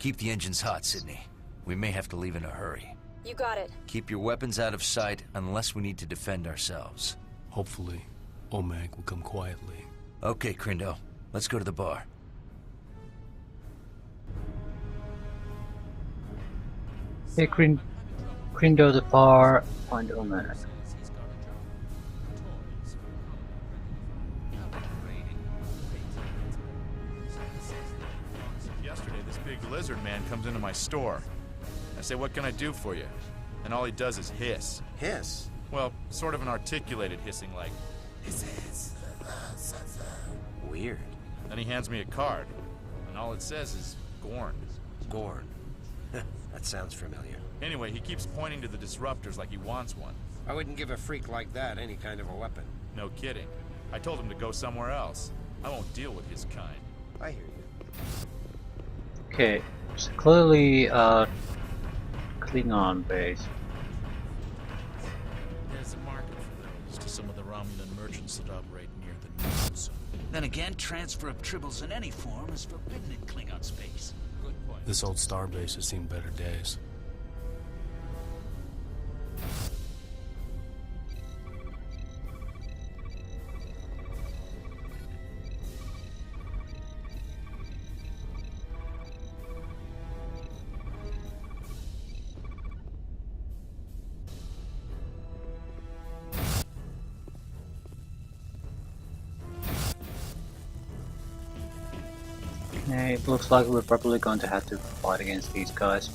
Keep the engines hot, Sydney. We may have to leave in a hurry. You got it. Keep your weapons out of sight unless we need to defend ourselves. Hopefully, Omag will come quietly. Okay, Krindo. Let's go to the bar. Hey, Krindo the bar, find Omag. Yesterday, this big lizard man comes into my store. I say, what can I do for you? And all he does is hiss. Hiss? Well, sort of an articulated hissing like... Weird. Then he hands me a card. And all it says is, Gorn. Gorn. That sounds familiar. Anyway, he keeps pointing to the disruptors like he wants one. I wouldn't give a freak like that any kind of a weapon. No kidding. I told him to go somewhere else. I won't deal with his kind. I hear you. Okay, so clearly Klingon base. There's a market for those to some of the Romulan merchants that operate near the nodes. Then again, transfer of tribbles in any form is forbidden in Klingon space. Good point. This old starbase has seen better days. Okay, it looks like we're probably going to have to fight against these guys.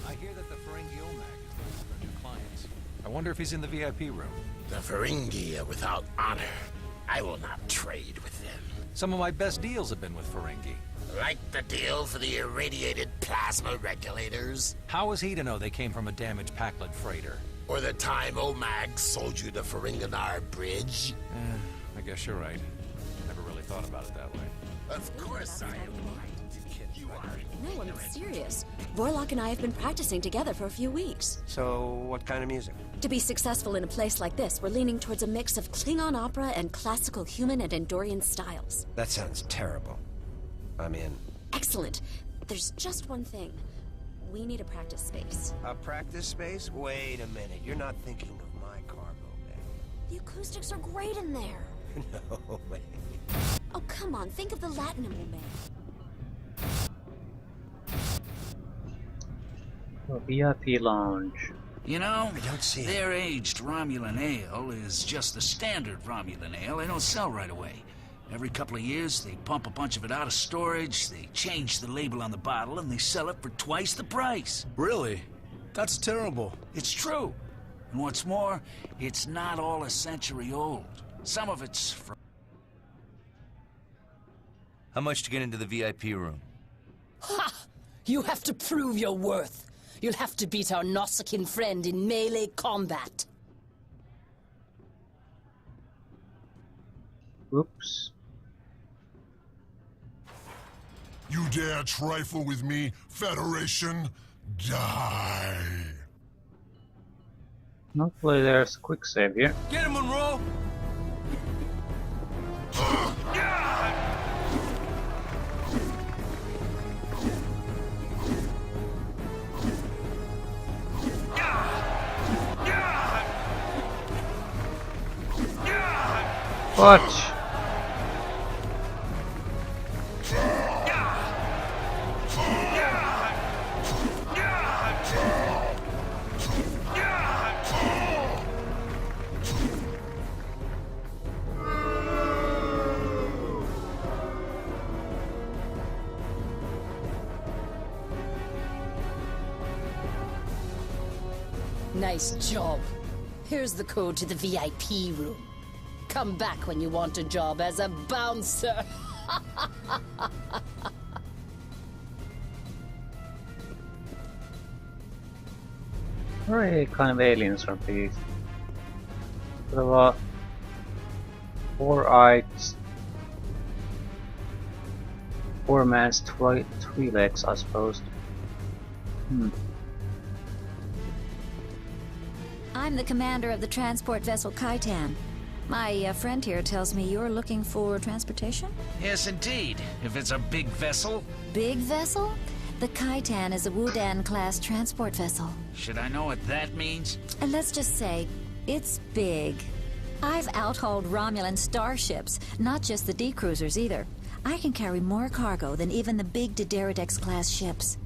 I hear that the Ferengi Omag is looking for new clients. I wonder if he's in the VIP room. The Ferengi are without honor. I will not trade with them. Some of my best deals have been with Ferengi. Like the deal for the irradiated plasma regulators? How was he to know they came from a damaged Pakled freighter? Or the time Omag sold you the Ferenginar bridge? I guess you're right. Never really thought about it that way. Of course I am right. You are. No, I'm serious. Vorlok and I have been practicing together for a few weeks. So, what kind of music? To be successful in a place like this, we're leaning towards a mix of Klingon opera and classical human and Andorian styles. That sounds terrible. I'm in. Excellent. There's just one thing. We need a practice space. A practice space? Wait a minute. You're not thinking of my cargo bay. The acoustics are great in there. No way. Oh, come on. Think of the Latinum we'll make. Oh, VIP lounge. You know, I don't see it. their aged Romulan ale is just the standard Romulan ale. They don't sell right away. Every couple of years, they pump a bunch of it out of storage, they change the label on the bottle, and they sell it for twice the price. Really? That's terrible. It's true. And what's more, it's not all a century old. Some of it's from... How much to get into the VIP room? Ha! You have to prove your worth. You'll have to beat our Nausicaan friend in melee combat. Oops. You dare trifle with me, Federation? Die! Hopefully there's a quick save here. Get him, Monroe! What? Nice job. Here's the code to the VIP room. Come back when you want a job as a bouncer. What kind of aliens are these? Sort of a four-eyed, four-man's Twi'leks, I suppose. I'm the commander of the transport vessel Kaitan. My friend here tells me you're looking for transportation? Yes, indeed. If it's a big vessel. Big vessel? The Kaitan is a Wudan-class transport vessel. Should I know what that means? And let's just say, it's big. I've outhauled Romulan starships, not just the D-cruisers either. I can carry more cargo than even the big Dideridex-class ships.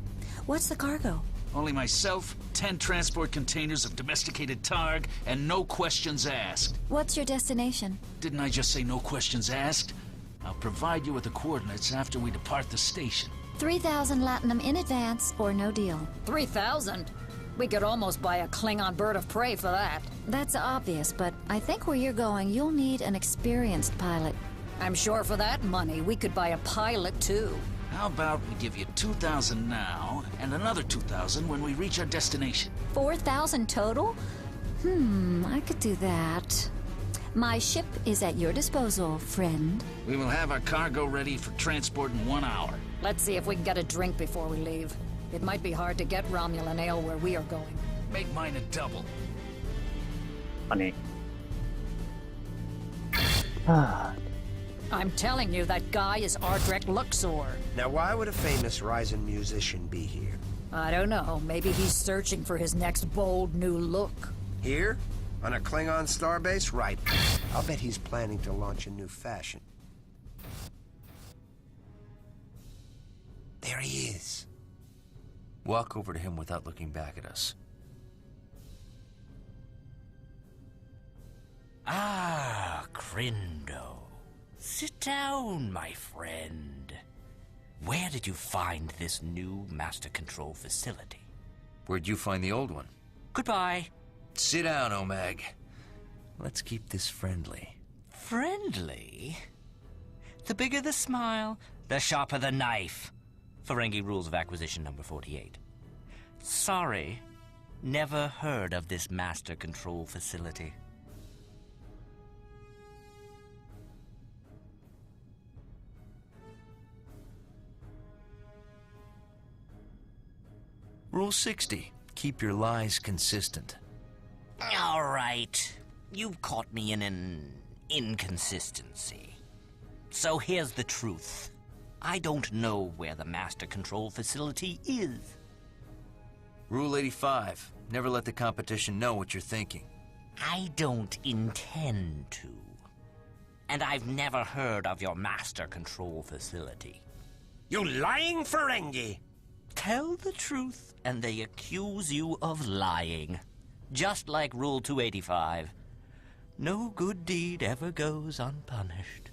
What's the cargo? Only myself, 10 transport containers of domesticated targ, and no questions asked. What's your destination? Didn't I just say no questions asked? I'll provide you with the coordinates after we depart the station. 3,000 Latinum in advance, or no deal. 3,000? We could almost buy a Klingon bird of prey for that. That's obvious, but I think where you're going, you'll need an experienced pilot. I'm sure for that money, we could buy a pilot, too. How about we give you 2,000 now, and another 2,000 when we reach our destination? 4,000 total? I could do that. My ship is at your disposal, friend. We will have our cargo ready for transport in 1 hour. Let's see if we can get a drink before we leave. It might be hard to get Romulan ale where we are going. Make mine a double. Funny. I'm telling you, that guy is Ardrek Luxor. Now, why would a famous rising musician be here? I don't know. Maybe he's searching for his next bold new look. Here? On a Klingon starbase? Right. I'll bet he's planning to launch a new fashion. There he is. Walk over to him without looking back at us. Ah, Krindo. Sit down, my friend. Where did you find this new master control facility? Where'd you find the old one? Goodbye. Sit down, Omag. Let's keep this friendly. Friendly? The bigger the smile, the sharper the knife. Ferengi Rules of Acquisition number 48. Sorry, never heard of this master control facility. Rule 60. Keep your lies consistent. All right. You've caught me in an inconsistency. So here's the truth. I don't know where the master control facility is. Rule 85. Never let the competition know what you're thinking. I don't intend to. And I've never heard of your master control facility. You lying Ferengi! Tell the truth, and they accuse you of lying. Just like Rule 285. No good deed ever goes unpunished.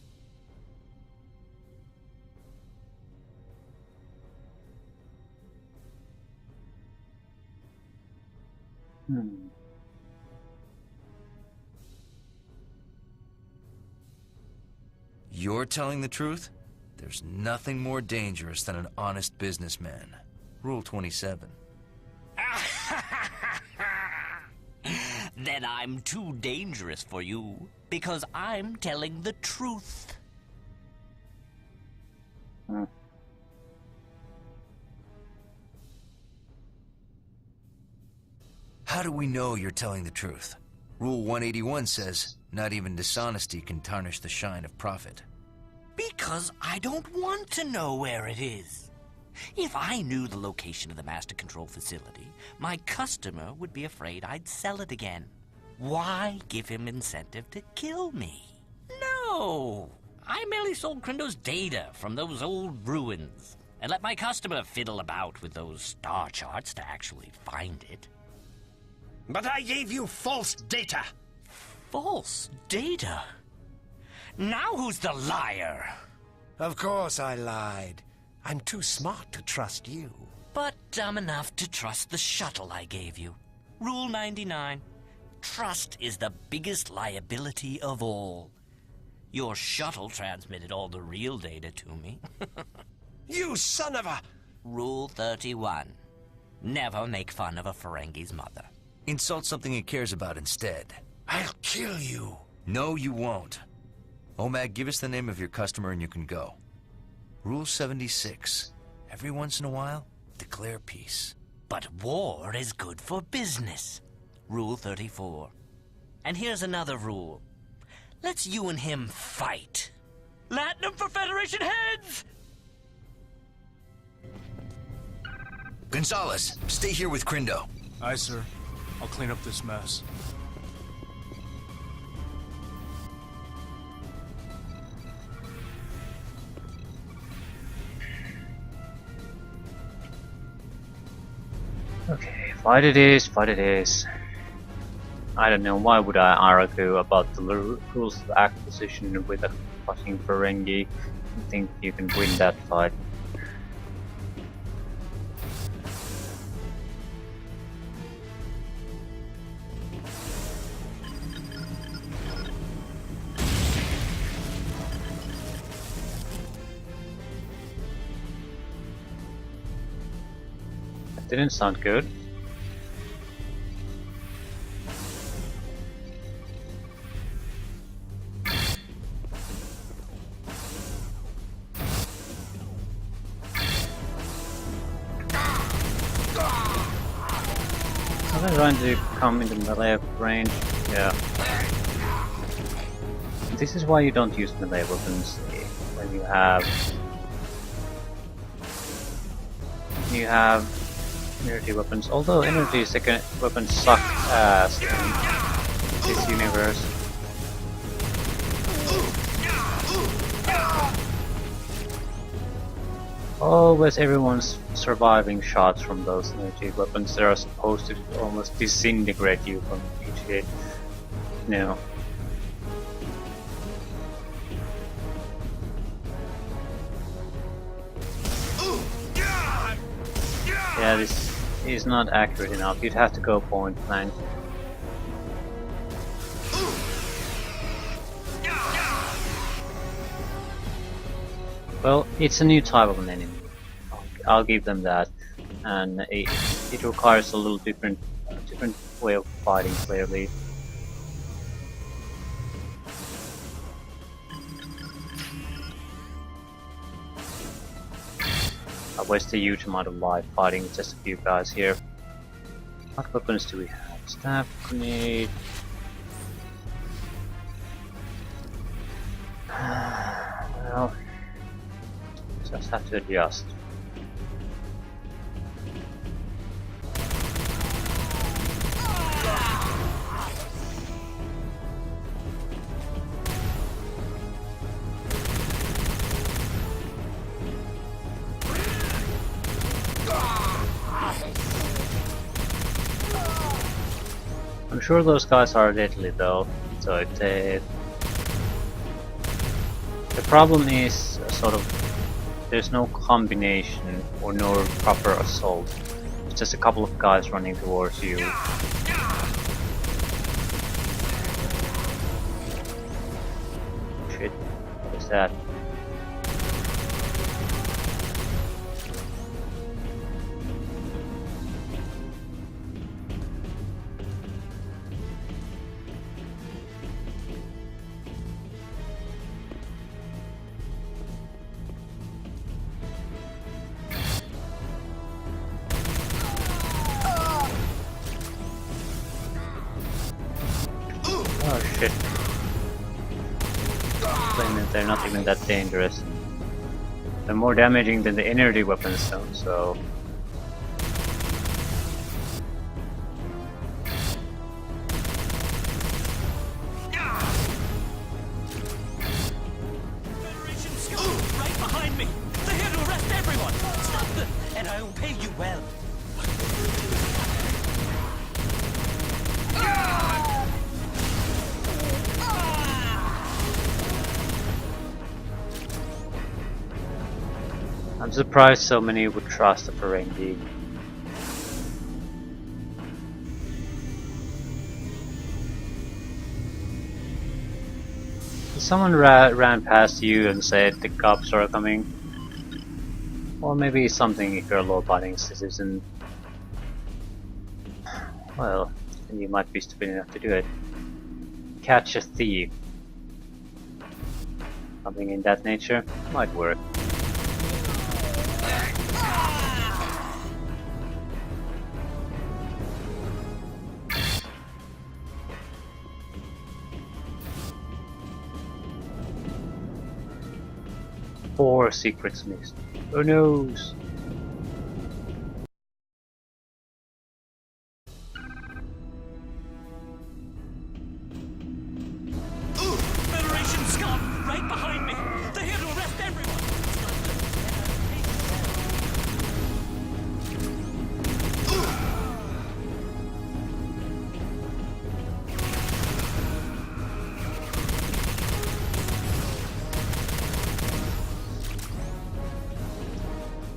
You're telling the truth? There's nothing more dangerous than an honest businessman. Rule 27. Then I'm too dangerous for you, because I'm telling the truth. How do we know you're telling the truth? Rule 181 says, not even dishonesty can tarnish the shine of profit. Because I don't want to know where it is. If I knew the location of the master control facility, my customer would be afraid I'd sell it again. Why give him incentive to kill me? No! I merely sold Krindo's data from those old ruins, and let my customer fiddle about with those star charts to actually find it. But I gave you false data! False data? Now who's the liar? Of course I lied. I'm too smart to trust you. But dumb enough to trust the shuttle I gave you. Rule 99. Trust is the biggest liability of all. Your shuttle transmitted all the real data to me. You son of a... Rule 31. Never make fun of a Ferengi's mother. Insult something he cares about instead. I'll kill you. No, you won't. Omag, give us the name of your customer and you can go. Rule 76. Every once in a while, declare peace. But war is good for business. Rule 34. And here's another rule. Let's you and him fight. Latinum for Federation heads! Gonzalez, stay here with Krindo. Aye, sir. I'll clean up this mess. Okay, fight it is, fight it is. I don't know, why would I argue about the rules of acquisition with a fucking Ferengi? I think you can win that fight. That didn't sound good. Are they trying to come into melee range? Yeah. This is why you don't use melee weapons when you have energy weapons. Although energy second weapons suck ass in this universe. Always everyone's surviving shots from those energy weapons that are supposed to almost disintegrate you from each hit. No. Yeah, this is not accurate enough. You'd have to go point blank. Well, it's a new type of an enemy. I'll give them that, and it requires a little different way of fighting. Clearly, I waste a huge amount of life fighting just a few guys here. What weapons do we have? Staff, grenade. Well, just have to adjust. I'm sure those guys are deadly though, so the problem is sort of there's no combination or no proper assault. It's just a couple of guys running towards you. Shit, what is that? Oh shit. They're not even that dangerous. They're more damaging than the energy weapons though, so... Right behind me! They're here to arrest everyone! Stop them, and I will pay you well. I'm surprised so many would trust a Ferengi. Someone ran past you and said the cops are coming. Or maybe something if you're a law-abiding citizen. Well, then you might be stupid enough to do it. Catch a thief. Something in that nature might work. Four secrets missed. Who knows?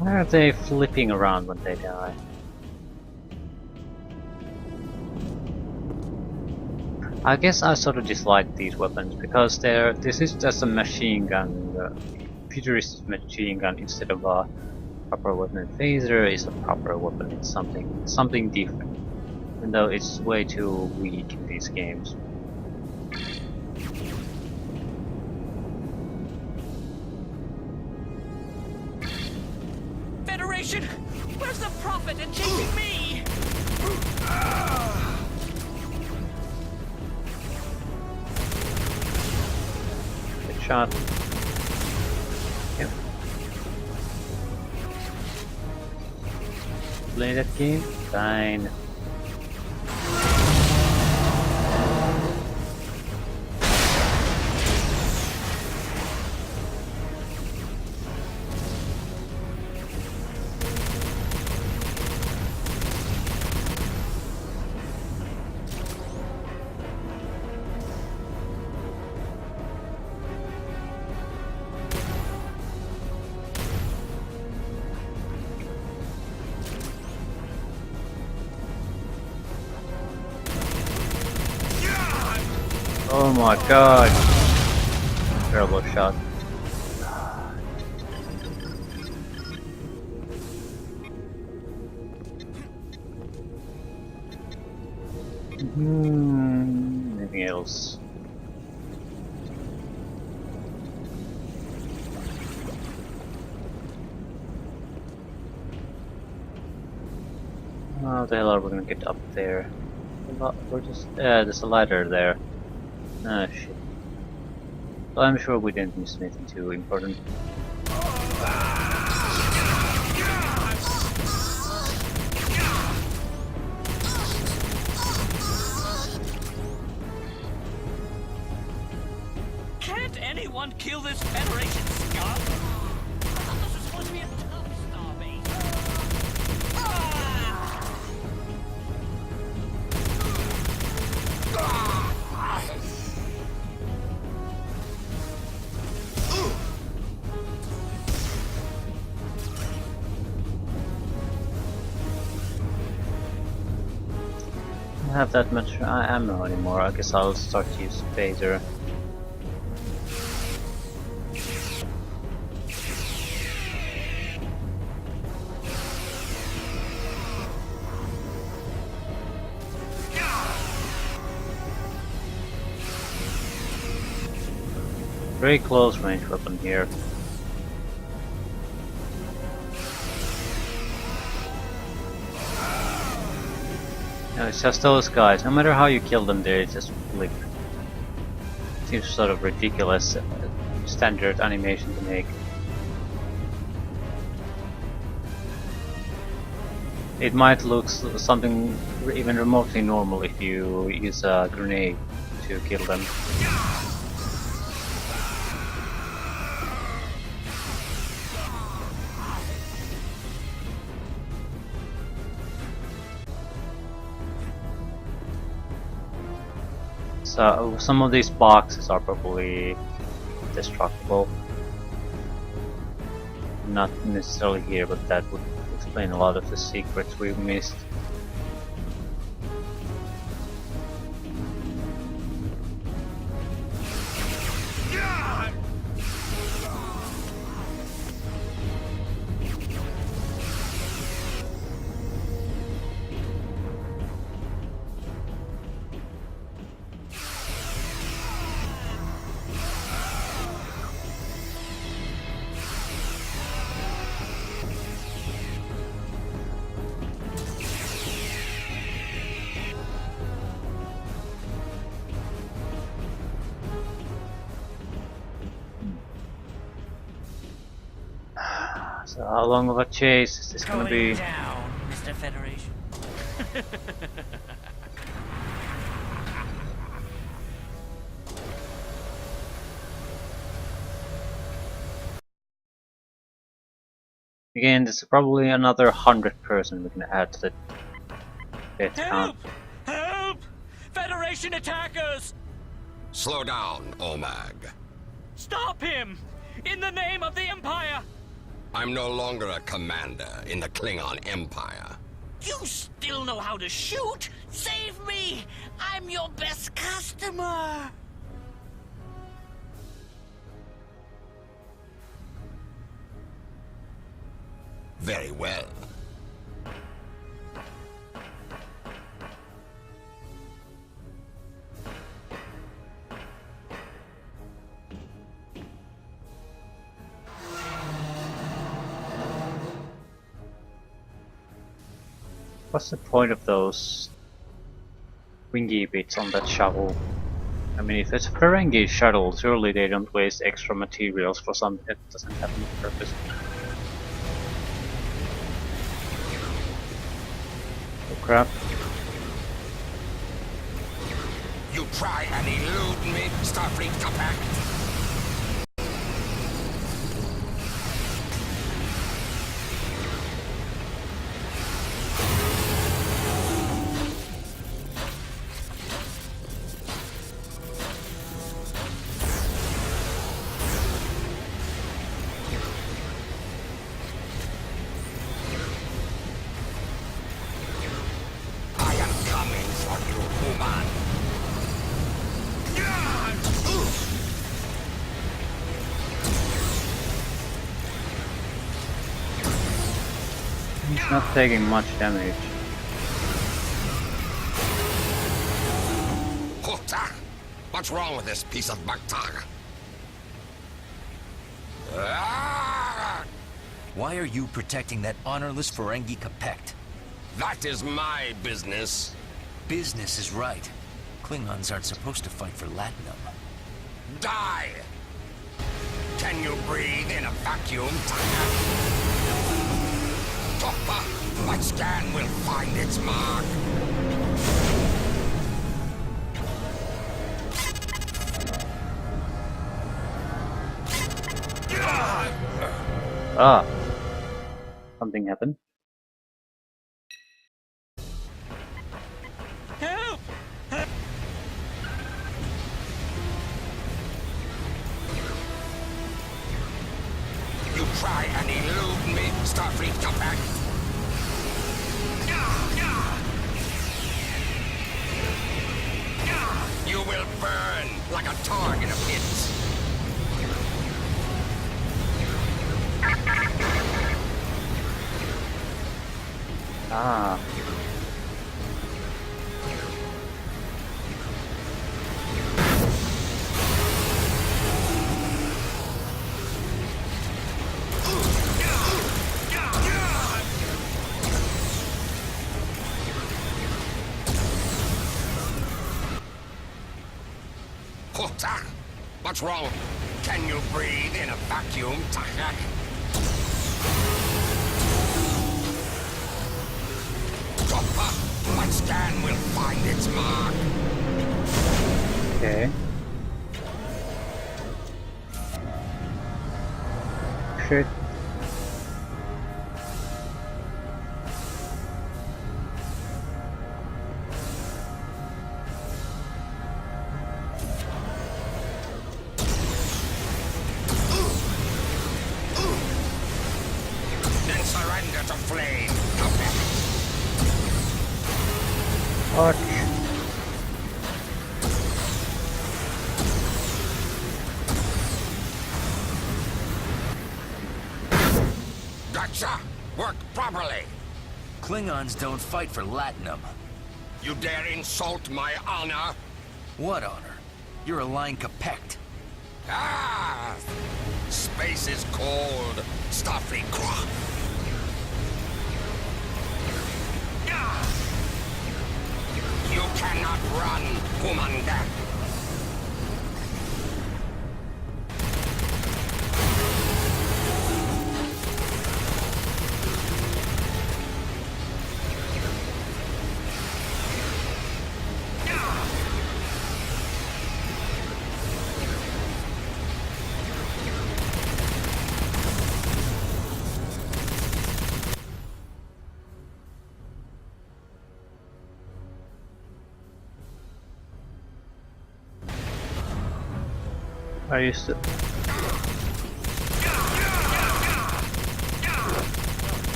Why are they flipping around when they die? I guess I sort of dislike these weapons because this is just a machine gun, futuristic machine gun instead of a proper weapon. Phaser is a proper weapon. It's something different, even though it's way too weak in these games. Federation, where's the profit in chasing me? Good shot. Yep. Play that game? Fine. Oh my god! Terrible shot. Anything else? How the hell are we gonna get up there? We're just there's a ladder there. Ah, shit. Well, I'm sure we didn't miss anything too important. Can't anyone kill this Federation scum? I thought this was supposed to be a tough star base. I don't have that much ammo anymore. I guess I'll start to use phaser. Very close range weapon here. No, it's just those guys. No matter how you kill them, they just flip. Seems sort of ridiculous standard animation to make. It might look something even remotely normal if you use a grenade to kill them. So some of these boxes are probably destructible. Not necessarily here, but that would explain a lot of the secrets we've missed. So how long of a chase is this gonna be? Down, Mr. Federation. Again, this is probably another 100 person we can add to the death count. Help! Federation attackers! Slow down, Omag. Stop him! In the name of the Empire! I'm no longer a commander in the Klingon Empire. You still know how to shoot? Save me! I'm your best customer! Very well. What's the point of those wingy bits on that shovel? I mean, if it's a Ferengi shuttle, surely they don't waste extra materials for something that doesn't have any purpose. Oh crap. You try and elude me, Starfleet compact. He's not taking much damage. Hota! What's wrong with this piece of Bactag? Why are you protecting that honorless Ferengi Capect? That is my business. Business is right. Klingons aren't supposed to fight for Latinum. Die! Can you breathe in a vacuum? Toppa! My scan will find its mark. Ah! Something happened. Help! You try and elude me, Starfleet compact. You will burn like a target in a pit. Ah. Hota! What's wrong? Can you breathe in a vacuum, Tahak? Toppa! My scan will find its mark. Okay. Shit. Then surrender to flame. Fuck. Gotcha! Work properly. Klingons don't fight for Latinum. You dare insult my honor? What honor? You're a line Capect. Ah! Space is cold. Starfleet craft. You cannot run, Commander. Are you still?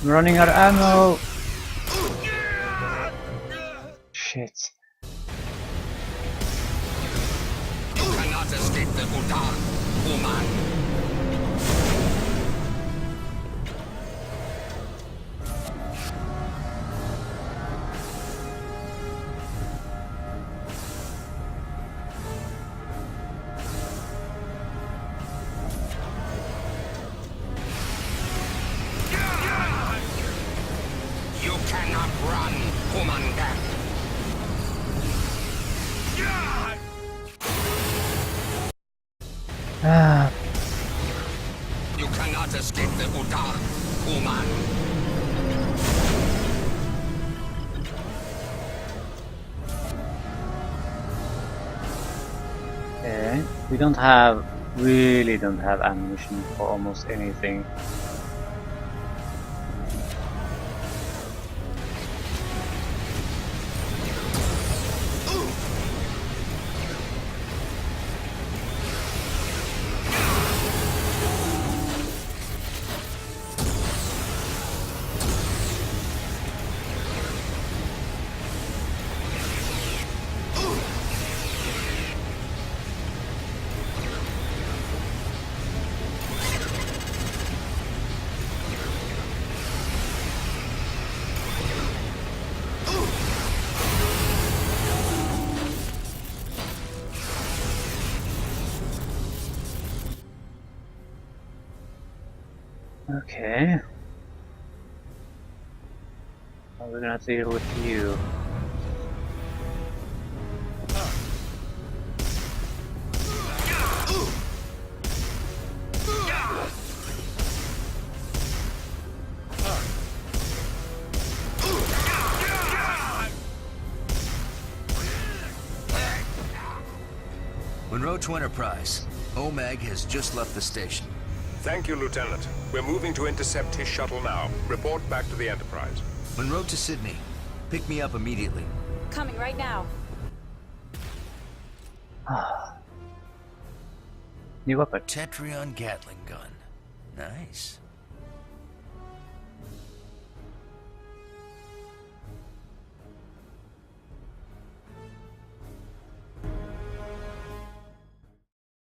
I'm running out of ammo! Shit. You cannot escape the Utar, woman. You cannot run, Commander. Ah. You cannot escape the Utar, woman. Okay. We really don't have ammunition for almost anything. Okay. How are we gonna deal with you? Monroe to Enterprise. OMAG has just left the station. Thank you, Lieutenant. We're moving to intercept his shuttle now. Report back to the Enterprise. Monroe to Sydney. Pick me up immediately. Coming right now. New weapon. Tetrion Gatling gun. Nice.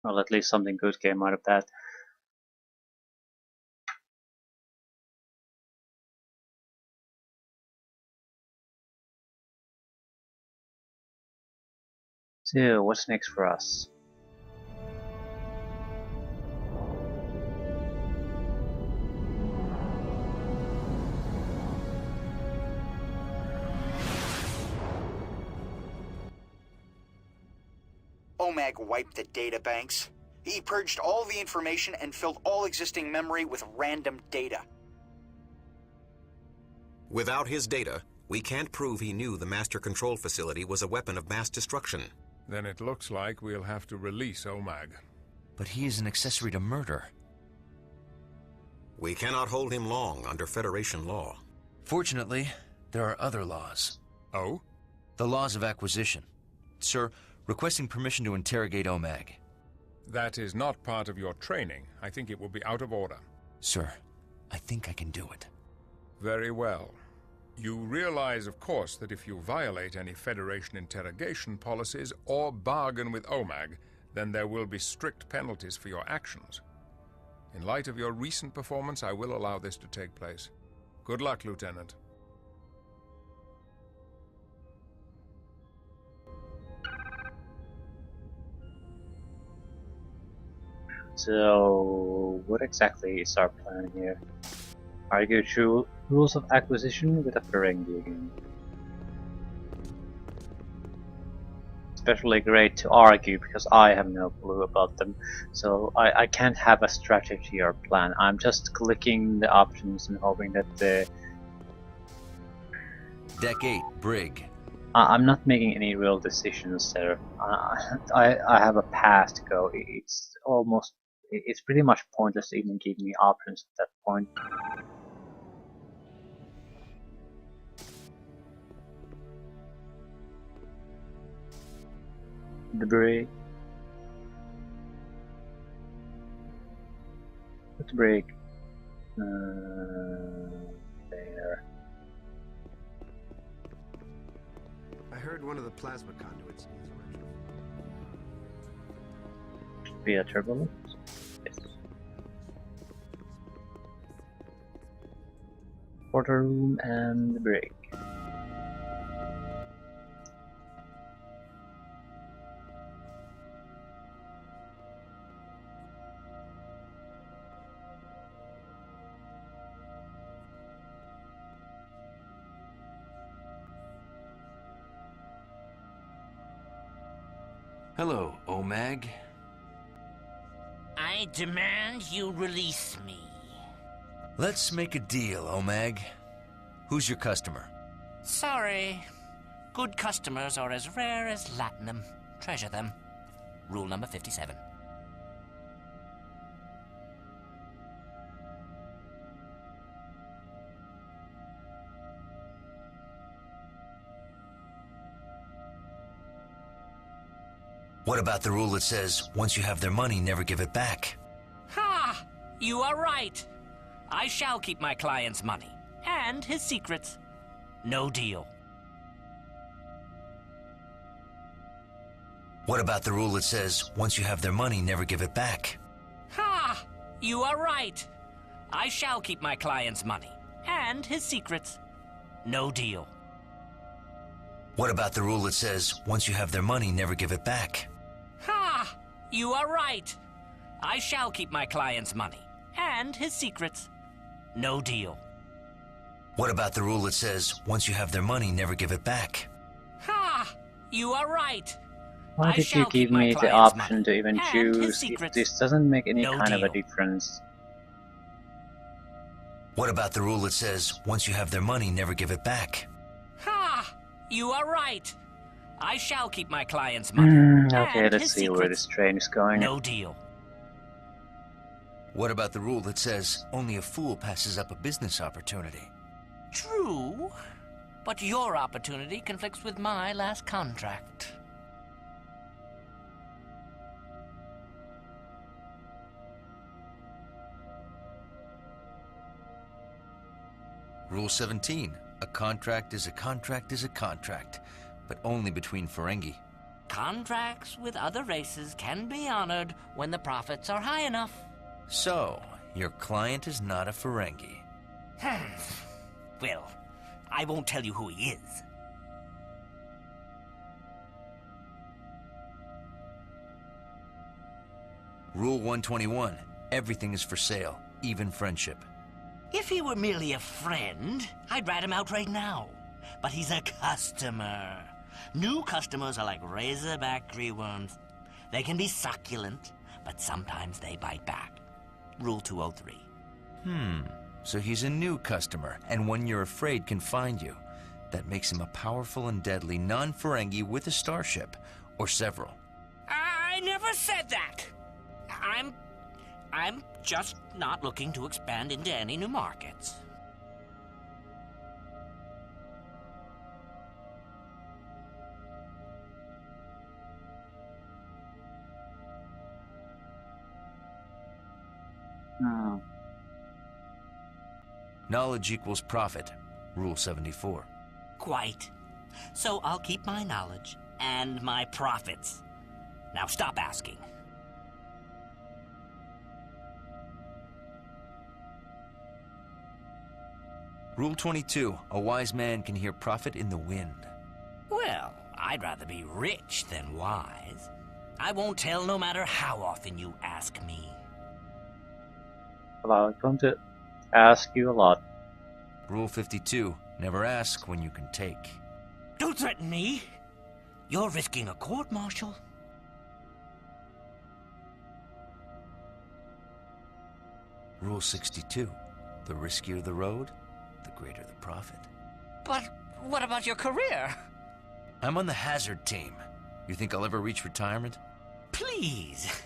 Well, at least something good came out of that. So, what's next for us? OMAG wiped the data banks. He purged all the information and filled all existing memory with random data. Without his data, we can't prove he knew the Master Control Facility was a weapon of mass destruction. Then it looks like we'll have to release OMAG. But he is an accessory to murder. We cannot hold him long under Federation law. Fortunately, there are other laws. Oh? The laws of acquisition. Sir, requesting permission to interrogate OMAG. That is not part of your training. I think it will be out of order. Sir, I think I can do it. Very well. You realize, of course, that if you violate any Federation interrogation policies or bargain with OMAG, then there will be strict penalties for your actions. In light of your recent performance, I will allow this to take place. Good luck, Lieutenant. So, what exactly is our plan here? Argue through rules of acquisition with a Ferengi again. Especially great to argue because I have no clue about them, so I can't have a strategy or plan. I'm just clicking the options and hoping that the... Deck 8, Brig. I'm not making any real decisions there. I have a path to go. It's pretty much pointless to even give me options at that point. Debris. Let's break. heard one of the plasma conduits needs a retrofit. Be a turbulence. Yes. Porter room and the break. Hello, OMAG. I demand you release me. Let's make a deal, OMAG. Who's your customer? Sorry. Good customers are as rare as latinum. Treasure them. Rule number 57. What about the rule that says, once you have their money, never give it back? Ha! You are right. I shall keep my client's money. And his secrets. No deal. What about the rule that says, once you have their money, never give it back? Ha! You are right. I shall keep my client's money. And his secrets. No deal. What about the rule that says, once you have their money, never give it back? Ha! You are right. I shall keep my client's money. And his secrets. No deal. What about the rule that says, once you have their money, never give it back? Ha! You are right. Why did you give me the option to even choose if this doesn't make any kind of a difference? What about the rule that says, once you have their money, never give it back? Ha! You are right. I shall keep my client's money. Okay, let's see where this train is going. No deal. What about the rule that says, only a fool passes up a business opportunity? True, but your opportunity conflicts with my last contract. Rule 17. A contract is a contract is a contract, but only between Ferengi. Contracts with other races can be honored when the profits are high enough. So, your client is not a Ferengi. Well, I won't tell you who he is. Rule 121. Everything is for sale, even friendship. If he were merely a friend, I'd rat him out right now. But he's a customer. New customers are like razorback greenworms. They can be succulent, but sometimes they bite back. Rule 203. So he's a new customer, and one you're afraid can find you. That makes him a powerful and deadly non-Ferengi with a starship, or several. I never said that! I'm just not looking to expand into any new markets. Knowledge equals profit. Rule 74. Quite. So I'll keep my knowledge and my profits. Now stop asking. Rule 22. A wise man can hear profit in the wind. Well, I'd rather be rich than wise. I won't tell no matter how often you ask me. Well, I'm going to ask you a lot. Rule 52. Never ask when you can take. Don't threaten me. You're risking a court-martial. Rule 62. The riskier the road, the greater the profit. But what about your career? I'm on the hazard team. You think I'll ever reach retirement? Please.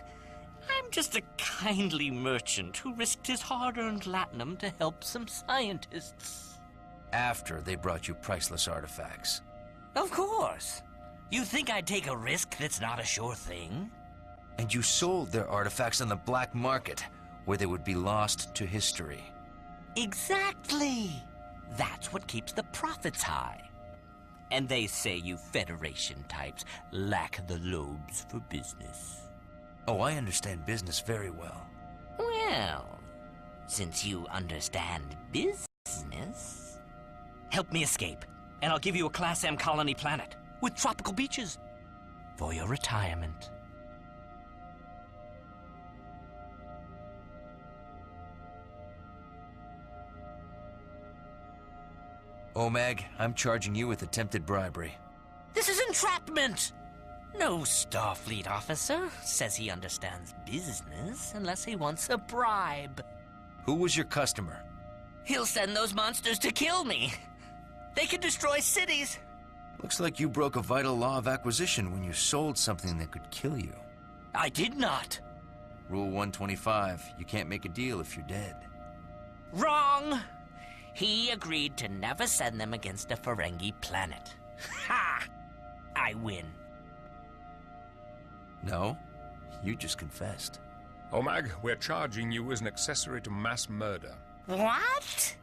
I'm just a kindly merchant who risked his hard-earned latinum to help some scientists. After they brought you priceless artifacts. Of course. You think I'd take a risk that's not a sure thing? And you sold their artifacts on the black market, where they would be lost to history. Exactly. That's what keeps the profits high. And they say you Federation types lack the lobes for business. Oh, I understand business very well. Well, since you understand business, help me escape, and I'll give you a Class M colony planet with tropical beaches for your retirement. OMAG, I'm charging you with attempted bribery. This is entrapment! No Starfleet officer says he understands business unless he wants a bribe. Who was your customer? He'll send those monsters to kill me. They can destroy cities. Looks like you broke a vital law of acquisition when you sold something that could kill you. I did not. Rule 125, you can't make a deal if you're dead. Wrong! He agreed to never send them against a Ferengi planet. Ha! I win. No, you just confessed. OMAG, we're charging you as an accessory to mass murder. What?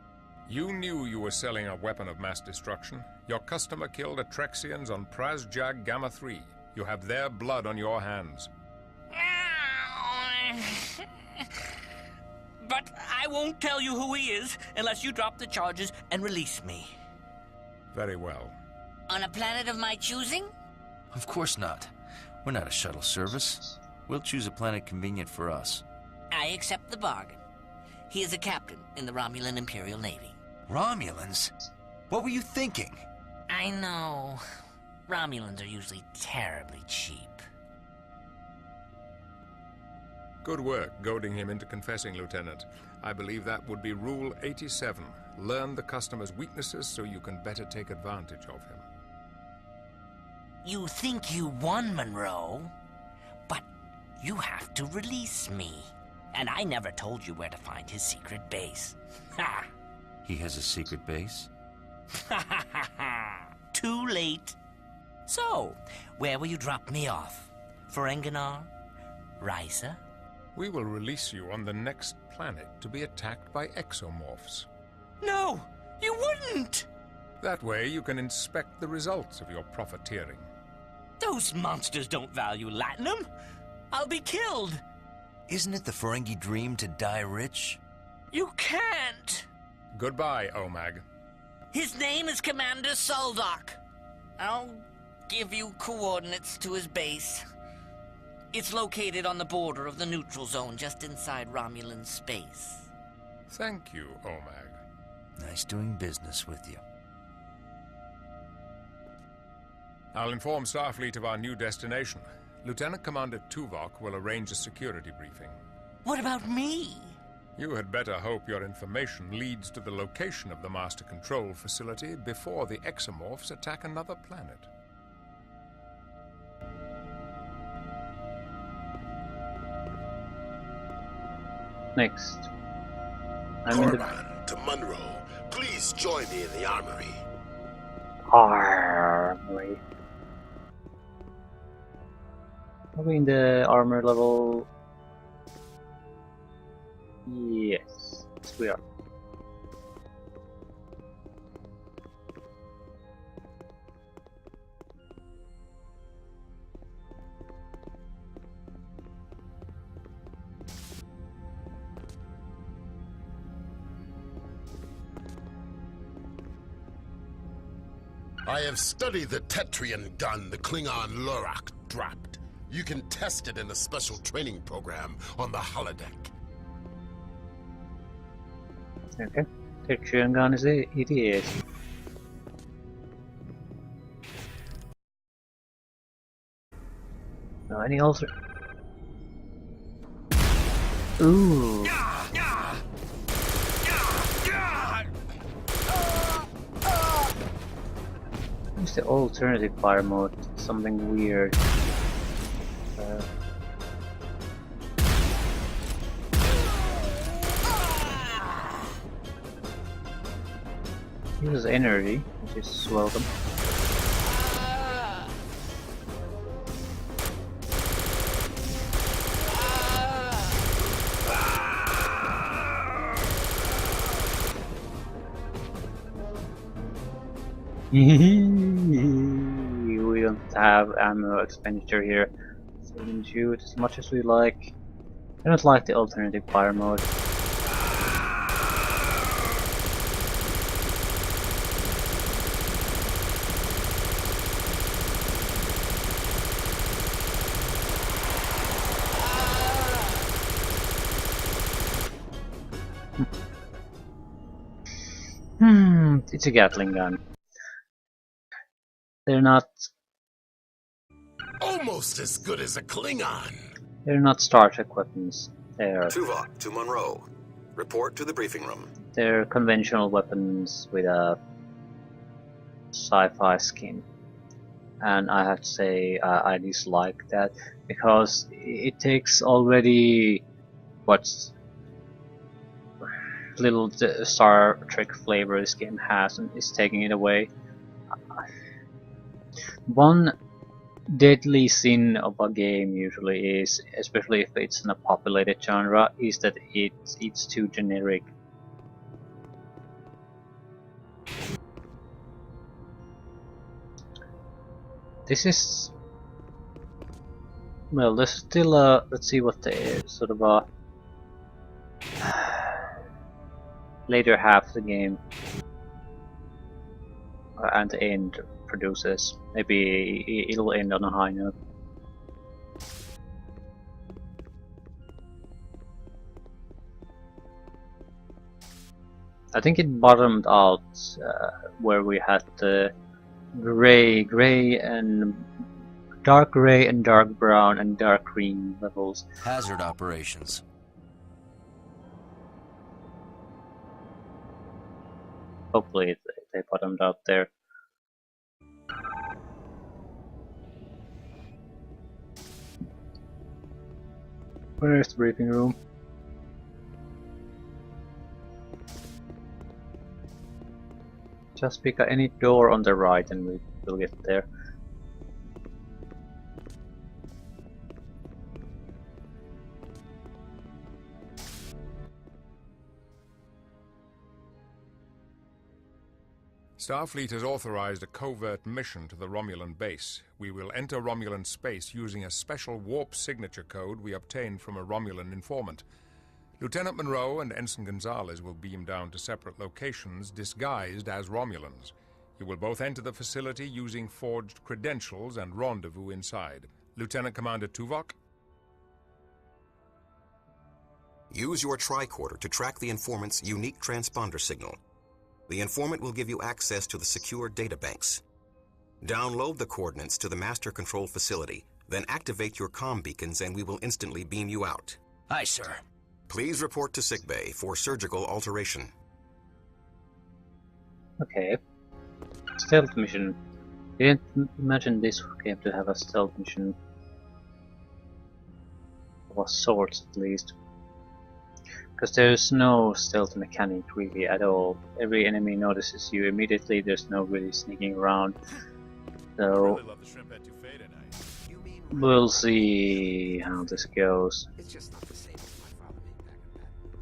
You knew you were selling a weapon of mass destruction. Your customer killed Atrexians on Praz-Jag Gamma 3. You have their blood on your hands. But I won't tell you who he is unless you drop the charges and release me. Very well. On a planet of my choosing? Of course not. We're not a shuttle service. We'll choose a planet convenient for us. I accept the bargain. He is a captain in the Romulan Imperial Navy. Romulans? What were you thinking? I know. Romulans are usually terribly cheap. Good work goading him into confessing, Lieutenant. I believe that would be Rule 87. Learn the customer's weaknesses so you can better take advantage of him. You think you won, Monroe, but you have to release me. And I never told you where to find his secret base. Ha! He has a secret base? Ha ha ha ha! Too late. So, where will you drop me off? Ferenginar? Risa? We will release you on the next planet to be attacked by exomorphs. No! You wouldn't! That way you can inspect the results of your profiteering. Those monsters don't value latinum. I'll be killed. Isn't it the Ferengi dream to die rich? You can't. Goodbye, OMAG. His name is Commander Soldock. I'll give you coordinates to his base. It's located on the border of the neutral zone, just inside Romulan space. Thank you, OMAG. Nice doing business with you. I'll inform Starfleet of our new destination. Lieutenant Commander Tuvok will arrange a security briefing. What about me? You had better hope your information leads to the location of the Master Control Facility before the exomorphs attack another planet. Next. Corban to Monroe. Please join me in the armory. Armory. Are we in the armor level? Yes, we are. I have studied the Tetrian gun the Klingon Lorak dropped. You can test it in a special training program on the holodeck. Okay, Tetrian gun is it? It is. No, any alter? Ooh. What's the alternative fire mode? Something weird. Uses energy, which is welcome. don't have ammo expenditure here, so we can shoot as much as we like. I don't like the alternative fire mode. It's a Gatling gun. They're not Almost as good as a Klingon. They're not Star Trek weapons. Tuvok to Monroe. Report to the briefing room. They're conventional weapons with a sci-fi skin. And I have to say I dislike that because it takes already what's little Star Trek flavor this game has and is taking it away. One deadly sin of a game usually is, especially if it's in a populated genre, is that it's too generic. This is, well, there's still a, let's see what the sort of a later half of the game and the end produces. Maybe it'll end on a high note. I think it bottomed out where we had the gray and dark gray and dark brown and dark green levels. Hazard operations. Hopefully they bottomed out there. Where is the briefing room? Just pick any door on the right and we will get there. Starfleet has authorized a covert mission to the Romulan base. We will enter Romulan space using a special warp signature code we obtained from a Romulan informant. Lieutenant Monroe and Ensign Gonzalez will beam down to separate locations disguised as Romulans. You will both enter the facility using forged credentials and rendezvous inside. Lieutenant Commander Tuvok? Use your tricorder to track the informant's unique transponder signal. The informant will give you access to the secure databanks. Download the coordinates to the master control facility, then activate your comm beacons and we will instantly beam you out. Aye, sir. Please report to sickbay for surgical alteration. Okay. Stealth mission. Didn't imagine this game to have a stealth mission. Of a sort, at least. Because there's no stealth mechanic really at all. Every enemy notices you immediately, there's no really sneaking around. So we'll see how this goes. It's just not the same as my father being back in Baton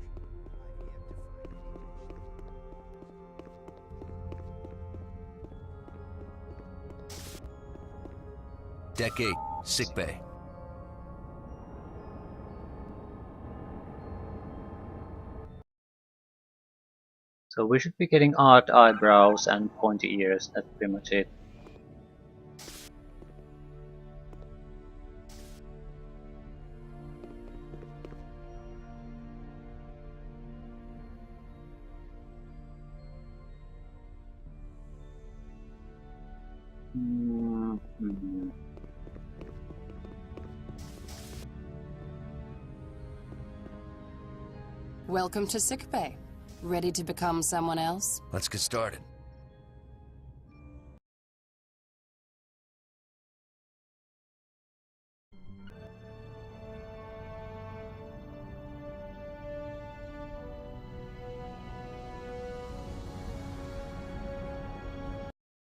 Rouge. Deck 8, sickbay. So we should be getting odd eyebrows and pointy ears, that's pretty much it. Welcome to sickbay. Ready to become someone else? Let's get started.